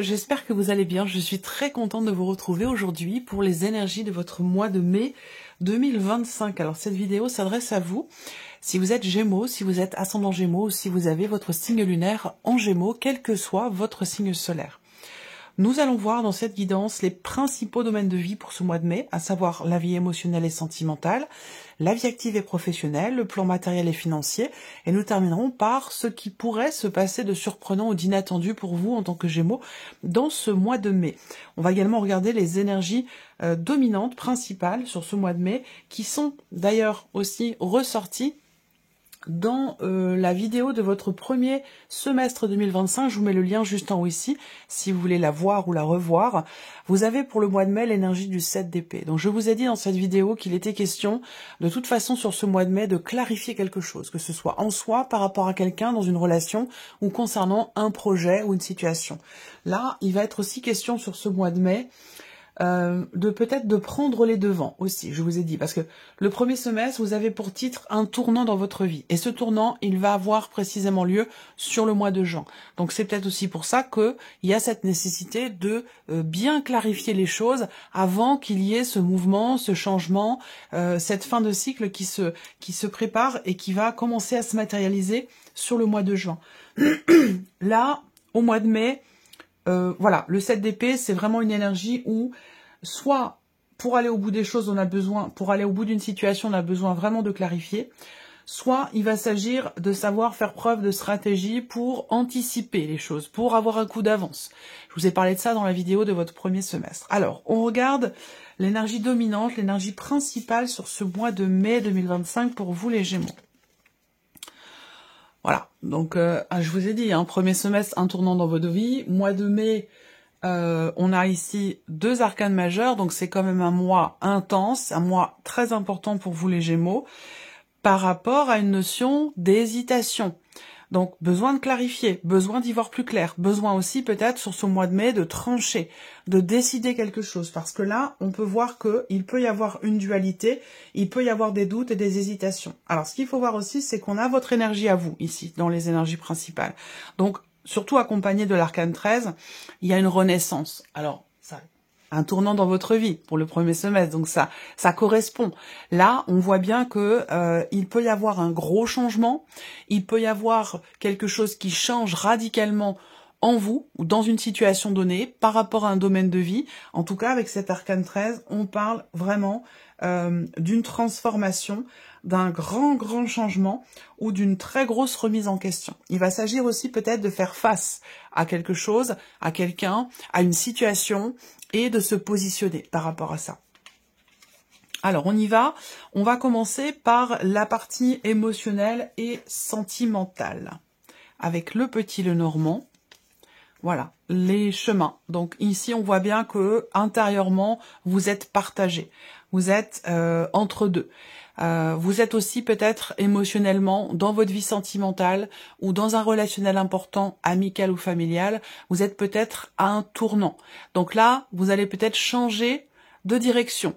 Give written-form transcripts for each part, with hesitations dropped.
j'espère que vous allez bien. Je suis très contente de vous retrouver aujourd'hui pour les énergies de votre mois de mai 2025. Alors cette vidéo s'adresse à vous, si vous êtes Gémeaux, si vous êtes ascendant Gémeaux ou si vous avez votre signe lunaire en Gémeaux, quel que soit votre signe solaire. Nous allons voir dans cette guidance les principaux domaines de vie pour ce mois de mai, à savoir la vie émotionnelle et sentimentale, la vie active et professionnelle, le plan matériel et financier, et nous terminerons par ce qui pourrait se passer de surprenant ou d'inattendu pour vous en tant que Gémeaux dans ce mois de mai. On va également regarder les énergies dominantes, principales sur ce mois de mai, qui sont d'ailleurs aussi ressorties dans la vidéo de votre premier semestre 2025, je vous mets le lien juste en haut ici, si vous voulez la voir ou la revoir. Vous avez pour le mois de mai l'énergie du 7 d'épée. Donc je vous ai dit dans cette vidéo qu'il était question, de toute façon sur ce mois de mai, de clarifier quelque chose, que ce soit en soi, par rapport à quelqu'un, dans une relation, ou concernant un projet ou une situation. Là, il va être aussi question sur ce mois de mai, de peut-être de prendre les devants aussi, je vous ai dit, parce que le premier semestre, vous avez pour titre un tournant dans votre vie, et ce tournant, il va avoir précisément lieu sur le mois de juin. Donc c'est peut-être aussi pour ça qu'il y a cette nécessité de bien clarifier les choses avant qu'il y ait ce mouvement, ce changement, cette fin de cycle qui se prépare et qui va commencer à se matérialiser sur le mois de juin. Là, au mois de mai, voilà, le 7 d'épée, c'est vraiment une énergie où, soit pour aller au bout des choses, on a besoin, pour aller au bout d'une situation, on a besoin vraiment de clarifier, soit il va s'agir de savoir faire preuve de stratégie pour anticiper les choses, pour avoir un coup d'avance. Je vous ai parlé de ça dans la vidéo de votre premier semestre. Alors, on regarde l'énergie dominante, l'énergie principale sur ce mois de mai 2025 pour vous les Gémeaux. Voilà, donc je vous ai dit, premier semestre, un tournant dans votre vie. Mois de mai, on a ici deux arcanes majeures, donc c'est quand même un mois intense, un mois très important pour vous les Gémeaux, par rapport à une notion d'hésitation. Donc besoin de clarifier, besoin d'y voir plus clair, besoin aussi peut-être sur ce mois de mai de trancher, de décider quelque chose, parce que là, on peut voir qu'il peut y avoir une dualité, il peut y avoir des doutes et des hésitations. Alors ce qu'il faut voir aussi, c'est qu'on a votre énergie à vous, ici, dans les énergies principales. Donc, surtout accompagné de l'arcane 13, il y a une renaissance. Alors, ça, un tournant dans votre vie pour le premier semestre, donc ça correspond. Là, on voit bien que il peut y avoir un gros changement, il peut y avoir quelque chose qui change radicalement en vous ou dans une situation donnée par rapport à un domaine de vie. En tout cas, avec cet arcane 13, on parle vraiment d'une transformation, d'un grand changement ou d'une très grosse remise en question. Il va s'agir aussi peut-être de faire face à quelque chose, à quelqu'un, à une situation et de se positionner par rapport à ça. Alors on y va, on va commencer par la partie émotionnelle et sentimentale avec le petit Lenormand. Voilà, les chemins. Donc ici, on voit bien que intérieurement, vous êtes partagé. Vous êtes entre deux. Vous êtes aussi peut-être émotionnellement dans votre vie sentimentale ou dans un relationnel important, amical ou familial. Vous êtes peut-être à un tournant. Donc là, vous allez peut-être changer de direction.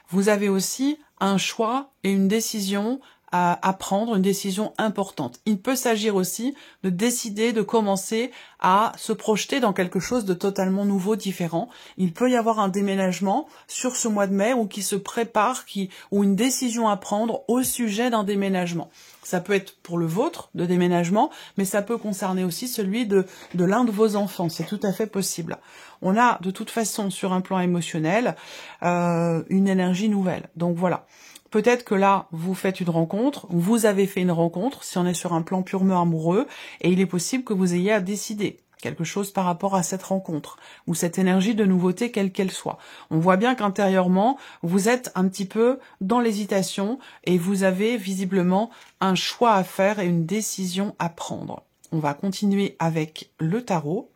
Vous avez aussi un choix et une décision à prendre, une décision importante. Il peut s'agir aussi de décider de commencer à se projeter dans quelque chose de totalement nouveau, différent. Il peut y avoir un déménagement sur ce mois de mai ou qui se prépare, ou une décision à prendre au sujet d'un déménagement. Ça peut être pour le vôtre, de déménagement, mais ça peut concerner aussi celui de l'un de vos enfants. C'est tout à fait possible. On a de toute façon sur un plan émotionnel une énergie nouvelle. Donc voilà. Peut-être que là, vous faites une rencontre, vous avez fait une rencontre, si on est sur un plan purement amoureux, et il est possible que vous ayez à décider quelque chose par rapport à cette rencontre, ou cette énergie de nouveauté, quelle qu'elle soit. On voit bien qu'intérieurement, vous êtes un petit peu dans l'hésitation, et vous avez visiblement un choix à faire et une décision à prendre. On va continuer avec le tarot.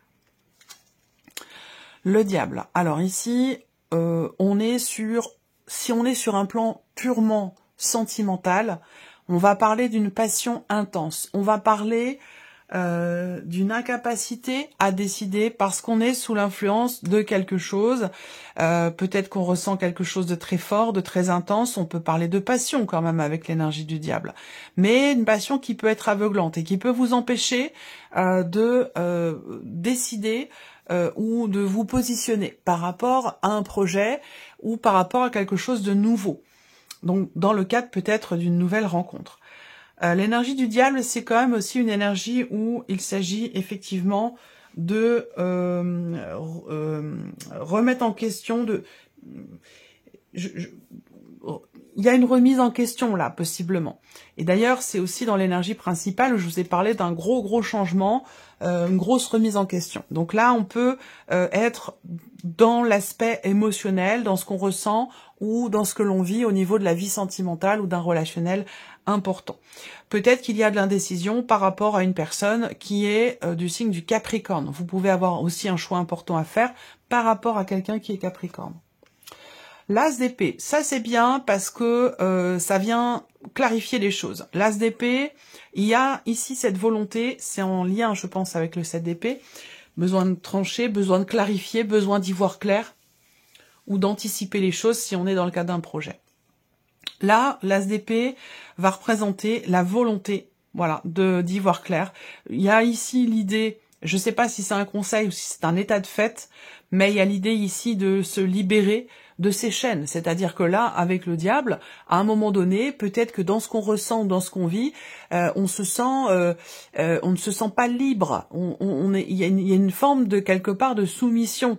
Le diable. Alors ici, on est sur... Si on est sur un plan purement sentimental, on va parler d'une passion intense. On va parler d'une incapacité à décider parce qu'on est sous l'influence de quelque chose. Peut-être qu'on ressent quelque chose de très fort, de très intense. On peut parler de passion quand même avec l'énergie du diable. Mais une passion qui peut être aveuglante et qui peut vous empêcher de décider ou de vous positionner par rapport à un projet ou par rapport à quelque chose de nouveau. Donc, dans le cadre peut-être d'une nouvelle rencontre. L'énergie du diable, c'est quand même aussi une énergie où il s'agit effectivement de remettre en question, il y a une remise en question là, possiblement. Et d'ailleurs, c'est aussi dans l'énergie principale où je vous ai parlé d'un gros changement, une grosse remise en question. Donc là, on peut être dans l'aspect émotionnel, dans ce qu'on ressent ou dans ce que l'on vit au niveau de la vie sentimentale ou d'un relationnel important. Peut-être qu'il y a de l'indécision par rapport à une personne qui est du signe du Capricorne. Vous pouvez avoir aussi un choix important à faire par rapport à quelqu'un qui est Capricorne. L'As d'épée, ça c'est bien parce que ça vient clarifier les choses. L'As d'épée, il y a ici cette volonté, c'est en lien je pense avec le 7 d'épée, besoin de trancher, besoin de clarifier, besoin d'y voir clair ou d'anticiper les choses si on est dans le cadre d'un projet. Là, l'As d'épée va représenter la volonté, voilà, d'y voir clair. Il y a ici l'idée, je ne sais pas si c'est un conseil ou si c'est un état de fait, mais il y a l'idée ici de se libérer de ces chaînes. C'est-à-dire que là, avec le diable, à un moment donné, peut-être que dans ce qu'on ressent, dans ce qu'on vit, on ne se sent pas libre. Il y a une forme de quelque part de soumission.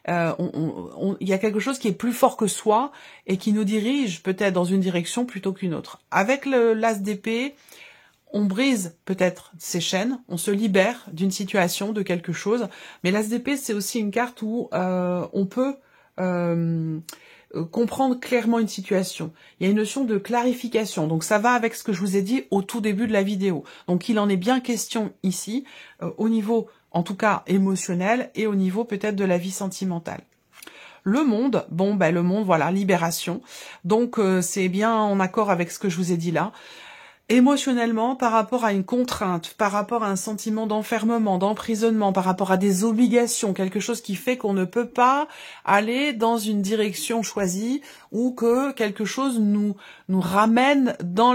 Il y a quelque chose qui est plus fort que soi et qui nous dirige peut-être dans une direction plutôt qu'une autre. Avec l'As d'épée, on brise peut-être ces chaînes, on se libère d'une situation, de quelque chose. Mais l'As d'épée, c'est aussi une carte où on peut comprendre clairement une situation. Il y a une notion de clarification. Donc ça va avec ce que je vous ai dit au tout début de la vidéo. Donc il en est bien question ici, au niveau, en tout cas émotionnel, et au niveau peut-être de la vie sentimentale. Le monde, bon ben le monde, voilà, libération. Donc c'est bien en accord avec ce que je vous ai dit là. Émotionnellement, par rapport à une contrainte, par rapport à un sentiment d'enfermement, d'emprisonnement, par rapport à des obligations, quelque chose qui fait qu'on ne peut pas aller dans une direction choisie ou que quelque chose nous ramène dans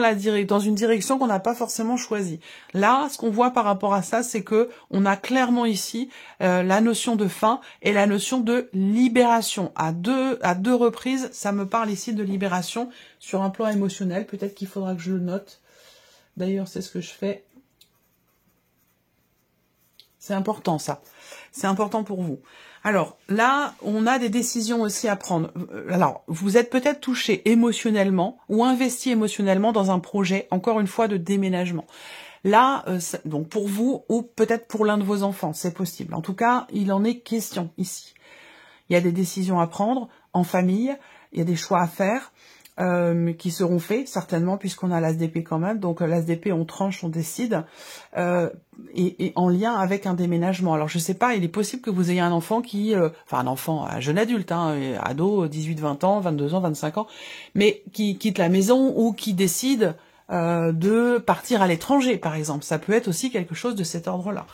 une direction qu'on n'a pas forcément choisie. Là, ce qu'on voit par rapport à ça, c'est que on a clairement ici la notion de fin et la notion de libération. À deux reprises, ça me parle ici de libération sur un plan émotionnel. Peut-être qu'il faudra que je le note. D'ailleurs, c'est ce que je fais. C'est important, ça. C'est important pour vous. Alors, là, on a des décisions aussi à prendre. Alors, vous êtes peut-être touché émotionnellement ou investi émotionnellement dans un projet, encore une fois, de déménagement. Là, donc pour vous ou peut-être pour l'un de vos enfants, c'est possible. En tout cas, il en est question ici. Il y a des décisions à prendre en famille, il y a des choix à faire. Qui seront faits certainement puisqu'on a l'As d'épée quand même, donc l'As d'épée on tranche, on décide et en lien avec un déménagement. Alors je sais pas, il est possible que vous ayez un enfant qui enfin un enfant, un jeune adulte, ado, 18-20 ans, 22 ans, 25 ans, mais qui quitte la maison ou qui décide de partir à l'étranger par exemple. Ça peut être aussi quelque chose de cet ordre-là.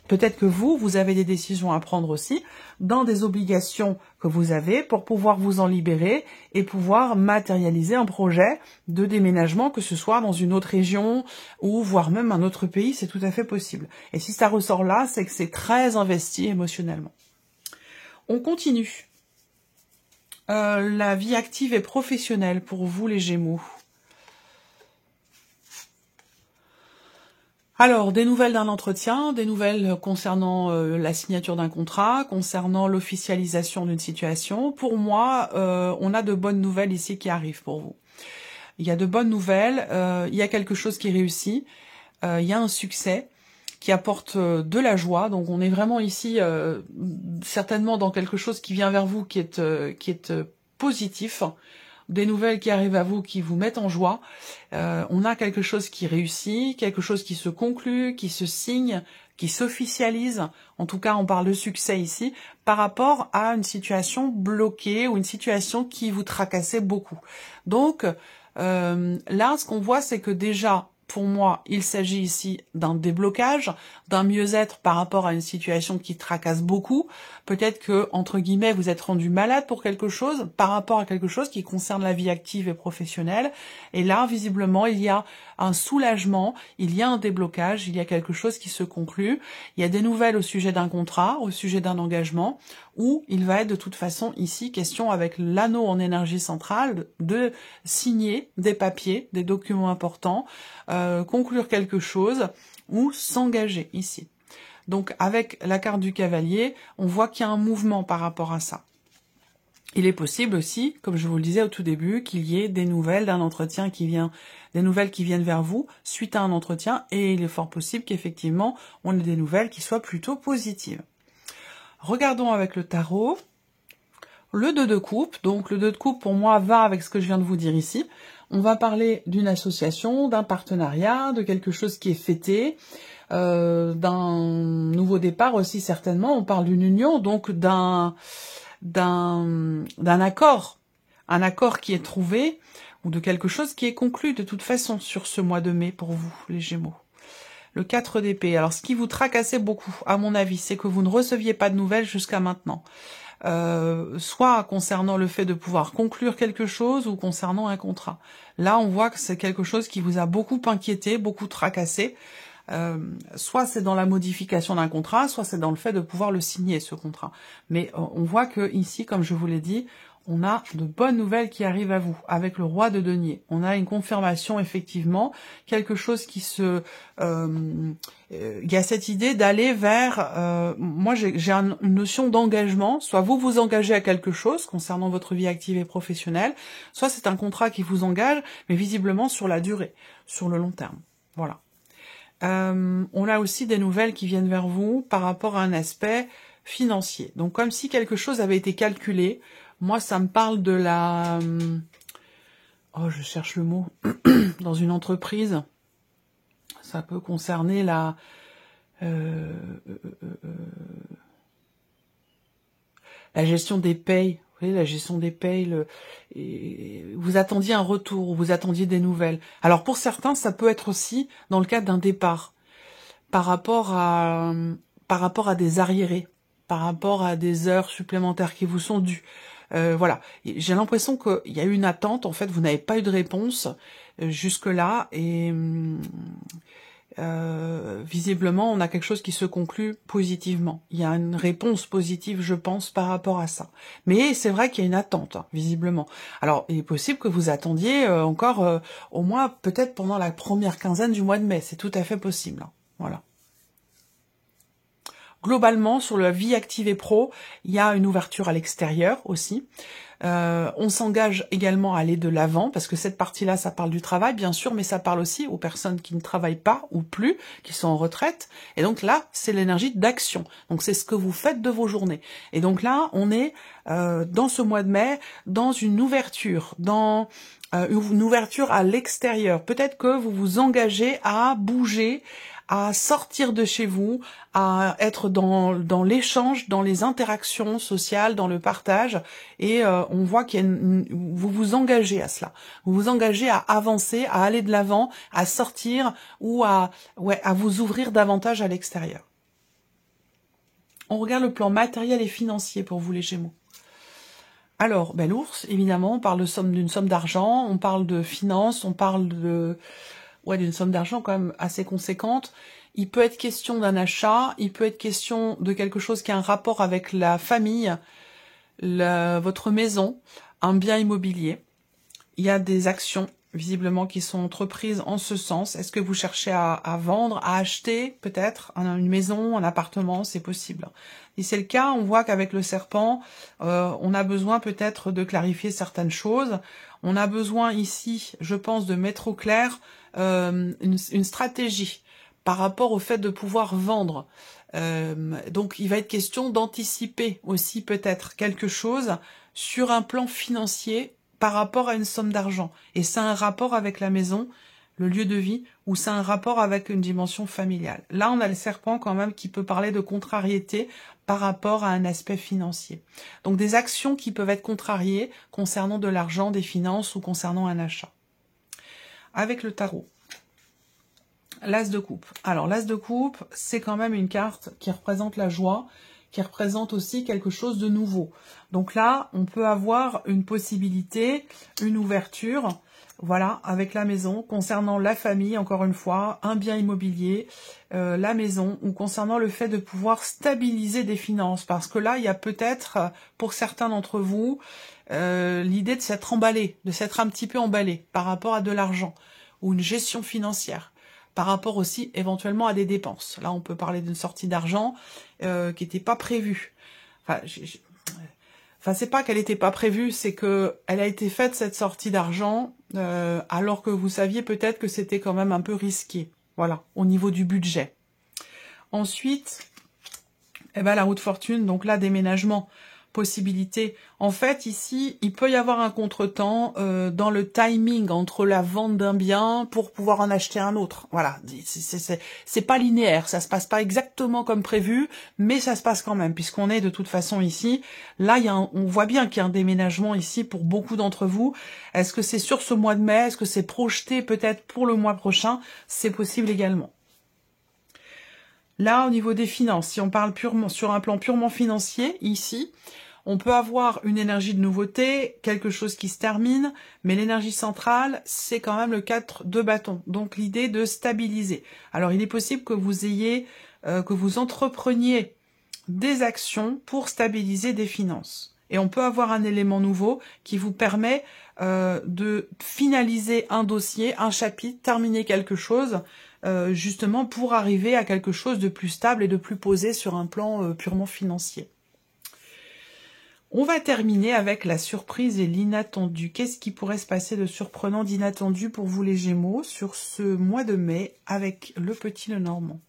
Peut-être que vous avez des décisions à prendre aussi dans des obligations que vous avez pour pouvoir vous en libérer et pouvoir matérialiser un projet de déménagement, que ce soit dans une autre région ou voire même un autre pays, c'est tout à fait possible. Et si ça ressort là, c'est que c'est très investi émotionnellement. On continue. La vie active et professionnelle pour vous les Gémeaux. Alors, des nouvelles d'un entretien, des nouvelles concernant la signature d'un contrat, concernant l'officialisation d'une situation. Pour moi, on a de bonnes nouvelles ici qui arrivent pour vous. Il y a de bonnes nouvelles, il y a quelque chose qui réussit, il y a un succès qui apporte de la joie. Donc on est vraiment ici certainement dans quelque chose qui vient vers vous qui est positif. Des nouvelles qui arrivent à vous, qui vous mettent en joie. On a quelque chose qui réussit, quelque chose qui se conclut, qui se signe, qui s'officialise. En tout cas, on parle de succès ici, par rapport à une situation bloquée ou une situation qui vous tracassait beaucoup. Donc, là, ce qu'on voit, c'est que déjà, pour moi, il s'agit ici d'un déblocage, d'un mieux-être par rapport à une situation qui tracasse beaucoup. Peut-être que, entre guillemets, vous êtes rendu malade pour quelque chose, par rapport à quelque chose qui concerne la vie active et professionnelle. Et là, visiblement, il y a un soulagement, il y a un déblocage, il y a quelque chose qui se conclut. Il y a des nouvelles au sujet d'un contrat, au sujet d'un engagement, où il va être de toute façon ici question avec l'anneau en énergie centrale de signer des papiers, des documents importants, conclure quelque chose ou s'engager ici. Donc avec la carte du cavalier, on voit qu'il y a un mouvement par rapport à ça. Il est possible aussi, comme je vous le disais au tout début, qu'il y ait des nouvelles d'un entretien qui vient, des nouvelles qui viennent vers vous suite à un entretien, et il est fort possible qu'effectivement on ait des nouvelles qui soient plutôt positives. Regardons avec le tarot. Le 2 de coupe, donc le 2 de coupe pour moi va avec ce que je viens de vous dire ici. On va parler d'une association, d'un partenariat, de quelque chose qui est fêté, d'un nouveau départ aussi certainement. On parle d'une union, donc d'un accord, un accord qui est trouvé ou de quelque chose qui est conclu de toute façon sur ce mois de mai pour vous, les Gémeaux. Le 4 d'épée. Alors, ce qui vous tracassait beaucoup, à mon avis, c'est que vous ne receviez pas de nouvelles jusqu'à maintenant. Soit concernant le fait de pouvoir conclure quelque chose ou concernant un contrat. Là, on voit que c'est quelque chose qui vous a beaucoup inquiété, beaucoup tracassé. Soit c'est dans la modification d'un contrat, soit c'est dans le fait de pouvoir le signer, ce contrat. Mais on voit que ici, comme je vous l'ai dit, on a de bonnes nouvelles qui arrivent à vous, avec le roi de denier. On a une confirmation, effectivement, quelque chose qui se... il y a cette idée d'aller vers... moi, j'ai une notion d'engagement. Soit vous vous engagez à quelque chose concernant votre vie active et professionnelle, soit c'est un contrat qui vous engage, mais visiblement sur la durée, sur le long terme. Voilà. On a aussi des nouvelles qui viennent vers vous par rapport à un aspect financier. Donc, comme si quelque chose avait été calculé. Moi, ça me parle de la... Oh, je cherche le mot. Dans une entreprise, ça peut concerner la... la gestion des payes. Vous voyez, la gestion des payes, vous attendiez un retour, vous attendiez des nouvelles. Alors, pour certains, ça peut être aussi dans le cadre d'un départ, par rapport à des arriérés, par rapport à des heures supplémentaires qui vous sont dues. Voilà, j'ai l'impression qu'il y a eu une attente, en fait, vous n'avez pas eu de réponse jusque-là, et visiblement, on a quelque chose qui se conclut positivement. Il y a une réponse positive, je pense, par rapport à ça. Mais c'est vrai qu'il y a une attente, hein, visiblement. Alors, il est possible que vous attendiez encore, au moins, peut-être pendant la première quinzaine du mois de mai, c'est tout à fait possible. Hein. Voilà. Globalement, sur la vie active et pro, il y a une ouverture à l'extérieur aussi. On s'engage également à aller de l'avant, parce que cette partie-là, ça parle du travail, bien sûr, mais ça parle aussi aux personnes qui ne travaillent pas ou plus, qui sont en retraite. Et donc là, c'est l'énergie d'action. Donc c'est ce que vous faites de vos journées. Et donc là, on est dans ce mois de mai, dans une ouverture, une ouverture à l'extérieur. Peut-être que vous vous engagez à bouger, à sortir de chez vous, à être dans l'échange, dans les interactions sociales, dans le partage, et on voit qu'il y a vous vous engagez à cela. Vous vous engagez à avancer, à aller de l'avant, à sortir ou à vous ouvrir davantage à l'extérieur. On regarde le plan matériel et financier pour vous les Gémeaux. Alors, l'ours, évidemment, on parle d'une somme d'argent, on parle de finances, on parle d'une somme d'argent quand même assez conséquente. Il peut être question d'un achat, il peut être question de quelque chose qui a un rapport avec la famille, votre maison, un bien immobilier. Il y a des actions, visiblement, qui sont entreprises en ce sens. Est-ce que vous cherchez à vendre, à acheter, peut-être, une maison, un appartement? C'est possible. Si c'est le cas, on voit qu'avec le serpent, on a besoin peut-être de clarifier certaines choses. On a besoin ici, je pense, de mettre au clair une stratégie par rapport au fait de pouvoir vendre. Donc, il va être question d'anticiper aussi peut-être quelque chose sur un plan financier par rapport à une somme d'argent. Et c'est un rapport avec la maison, le lieu de vie, ou c'est un rapport avec une dimension familiale. Là, on a le serpent quand même qui peut parler de contrariété par rapport à un aspect financier. Donc des actions qui peuvent être contrariées concernant de l'argent, des finances ou concernant un achat. Avec le tarot. L'As de coupe. Alors, l'As de coupe, c'est quand même une carte qui représente la joie, qui représente aussi quelque chose de nouveau. Donc là, on peut avoir une possibilité, une ouverture, voilà, avec la maison, concernant la famille, encore une fois, un bien immobilier, la maison, ou concernant le fait de pouvoir stabiliser des finances. Parce que là, il y a peut-être, pour certains d'entre vous, l'idée de s'être emballé, de s'être un petit peu emballé par rapport à de l'argent, ou une gestion financière. Par rapport aussi éventuellement à des dépenses. Là, on peut parler d'une sortie d'argent qui n'était pas prévue. Enfin, c'est pas qu'elle n'était pas prévue, c'est que elle a été faite, cette sortie d'argent, alors que vous saviez peut-être que c'était quand même un peu risqué. Voilà, au niveau du budget. Ensuite, eh ben, la roue de fortune, donc là, déménagement, possibilité. En fait, ici, il peut y avoir un contretemps dans le timing entre la vente d'un bien pour pouvoir en acheter un autre. Voilà, c'est pas linéaire, ça se passe pas exactement comme prévu, mais ça se passe quand même, puisqu'on est de toute façon ici. Là, on voit bien qu'il y a un déménagement ici pour beaucoup d'entre vous. Est-ce que c'est sur ce mois de mai? Est-ce que c'est projeté peut-être pour le mois prochain? C'est possible également. Là, au niveau des finances, si on parle purement sur un plan purement financier, ici, on peut avoir une énergie de nouveauté, quelque chose qui se termine, mais l'énergie centrale, c'est quand même le 4 de bâton. Donc l'idée de stabiliser. Alors il est possible que vous ayez, que vous entrepreniez des actions pour stabiliser des finances. Et on peut avoir un élément nouveau qui vous permet de finaliser un dossier, un chapitre, terminer quelque chose, justement pour arriver à quelque chose de plus stable et de plus posé sur un plan purement financier. On va terminer avec la surprise et l'inattendu. Qu'est-ce qui pourrait se passer de surprenant, d'inattendu pour vous les Gémeaux sur ce mois de mai avec le petit Lenormand?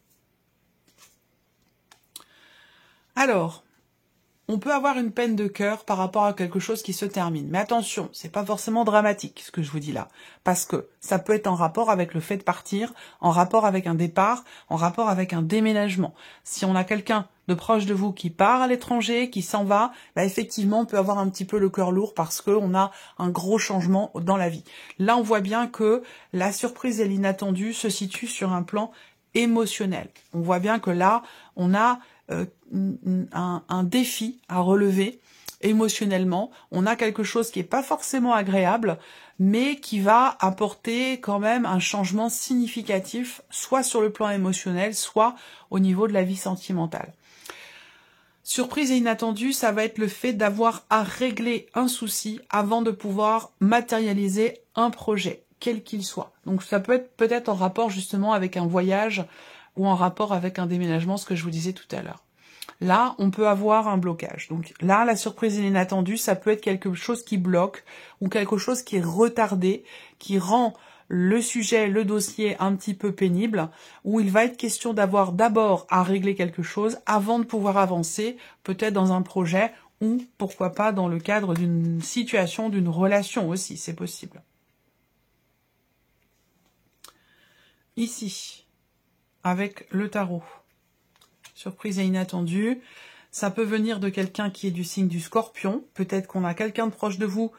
Alors, on peut avoir une peine de cœur par rapport à quelque chose qui se termine. Mais attention, c'est pas forcément dramatique ce que je vous dis là. Parce que ça peut être en rapport avec le fait de partir, en rapport avec un départ, en rapport avec un déménagement. Si on a quelqu'un de proche de vous qui part à l'étranger, qui s'en va, bah effectivement, on peut avoir un petit peu le cœur lourd parce qu'on a un gros changement dans la vie. Là, on voit bien que la surprise et l'inattendu se situent sur un plan émotionnel. On voit bien que là, on a un défi à relever émotionnellement. On a quelque chose qui n'est pas forcément agréable, mais qui va apporter quand même un changement significatif, soit sur le plan émotionnel, soit au niveau de la vie sentimentale. Surprise et inattendu, ça va être le fait d'avoir à régler un souci avant de pouvoir matérialiser un projet, quel qu'il soit. Donc ça peut être peut-être en rapport justement avec un voyage ou en rapport avec un déménagement, ce que je vous disais tout à l'heure. Là, on peut avoir un blocage. Donc là, la surprise et l'inattendu, ça peut être quelque chose qui bloque ou quelque chose qui est retardé, qui rend le sujet, le dossier un petit peu pénible, où il va être question d'avoir d'abord à régler quelque chose avant de pouvoir avancer, peut-être dans un projet ou pourquoi pas dans le cadre d'une situation, d'une relation aussi, c'est possible. Ici, avec le tarot. Surprise et inattendue. Ça peut venir de quelqu'un qui est du signe du Scorpion. Peut-être qu'on a quelqu'un de proche de vous,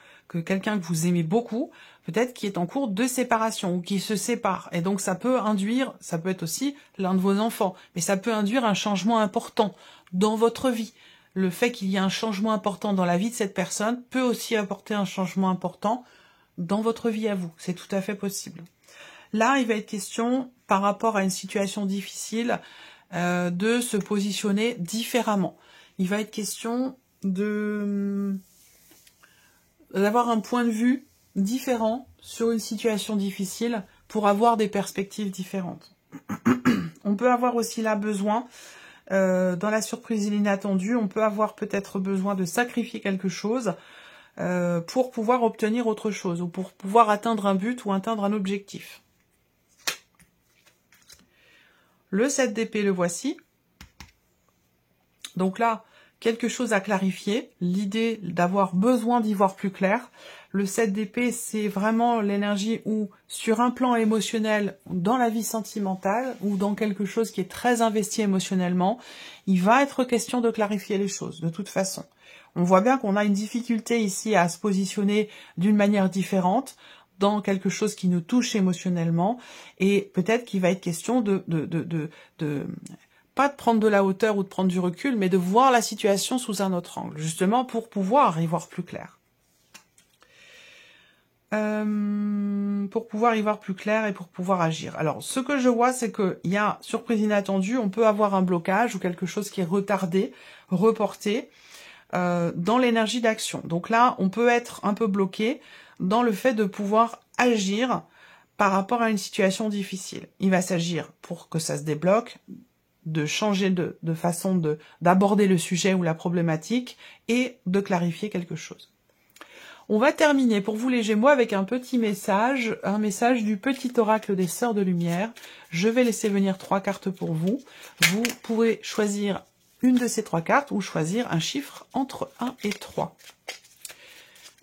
quelqu'un que vous aimez beaucoup, peut-être qui est en cours de séparation ou qui se sépare. Et donc ça peut induire, ça peut être aussi l'un de vos enfants, mais ça peut induire un changement important dans votre vie. Le fait qu'il y ait un changement important dans la vie de cette personne peut aussi apporter un changement important dans votre vie à vous. C'est tout à fait possible. Là, il va être question, par rapport à une situation difficile, de se positionner différemment. Il va être question d'avoir un point de vue différent sur une situation difficile pour avoir des perspectives différentes. On peut avoir aussi là besoin, dans la surprise et l'inattendu, on peut avoir peut-être besoin de sacrifier quelque chose pour pouvoir obtenir autre chose ou pour pouvoir atteindre un but ou atteindre un objectif. Le 7 d'épée, le voici. Donc là, quelque chose à clarifier. L'idée d'avoir besoin d'y voir plus clair. Le 7 d'épée, c'est vraiment l'énergie où, sur un plan émotionnel, dans la vie sentimentale, ou dans quelque chose qui est très investi émotionnellement, il va être question de clarifier les choses, de toute façon. On voit bien qu'on a une difficulté ici à se positionner d'une manière différente. dans quelque chose qui nous touche émotionnellement, et peut-être qu'il va être question pas de prendre de la hauteur ou de prendre du recul, mais de voir la situation sous un autre angle, justement pour pouvoir y voir plus clair. Pour pouvoir y voir plus clair et pour pouvoir agir. Alors, ce que je vois, c'est qu'il y a surprise inattendue, on peut avoir un blocage ou quelque chose qui est retardé, reporté, dans l'énergie d'action. Donc là, on peut être un peu bloqué dans le fait de pouvoir agir par rapport à une situation difficile. Il va s'agir, pour que ça se débloque, de changer de façon d'aborder le sujet ou la problématique et de clarifier quelque chose. On va terminer pour vous les Gémeaux avec un petit message, un message du petit oracle des Sœurs de Lumière. Je vais laisser venir 3 cartes pour vous. Vous pourrez choisir une de ces 3 cartes ou choisir un chiffre entre 1 et 3.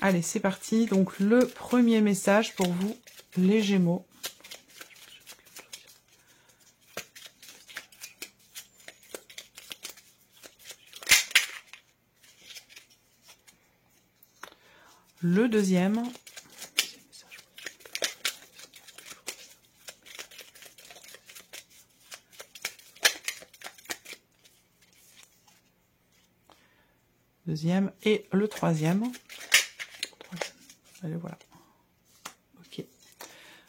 Allez, c'est parti. Donc le premier message pour vous les Gémeaux. Le deuxième. Deuxième et le troisième. Allez, voilà. Ok.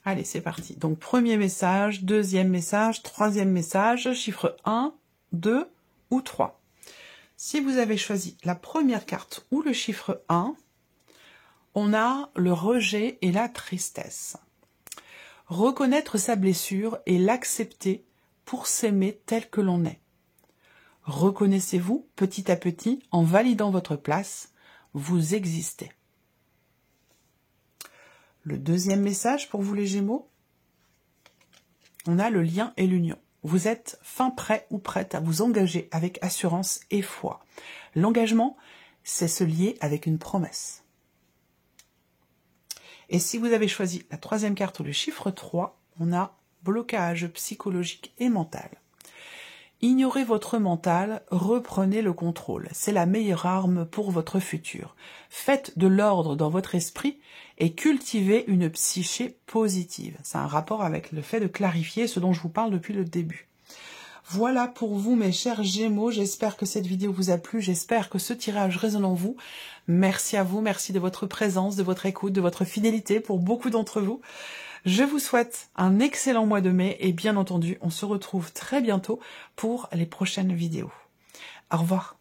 Allez, c'est parti. Donc, premier message, deuxième message, troisième message, chiffre 1, 2 ou 3. Si vous avez choisi la première carte ou le chiffre 1, on a le rejet et la tristesse. Reconnaître sa blessure et l'accepter pour s'aimer tel que l'on est. Reconnaissez-vous petit à petit en validant votre place, vous existez. Le deuxième message pour vous les Gémeaux, on a le lien et l'union. Vous êtes fin prêt ou prête à vous engager avec assurance et foi. L'engagement, c'est se lier avec une promesse. Et si vous avez choisi la troisième carte ou le chiffre 3, on a blocage psychologique et mental. Ignorez votre mental, reprenez le contrôle. C'est la meilleure arme pour votre futur. Faites de l'ordre dans votre esprit et cultivez une psyché positive. C'est un rapport avec le fait de clarifier ce dont je vous parle depuis le début. Voilà pour vous mes chers Gémeaux, j'espère que cette vidéo vous a plu, j'espère que ce tirage résonne en vous. Merci à vous, merci de votre présence, de votre écoute, de votre fidélité pour beaucoup d'entre vous. Je vous souhaite un excellent mois de mai et bien entendu, on se retrouve très bientôt pour les prochaines vidéos. Au revoir.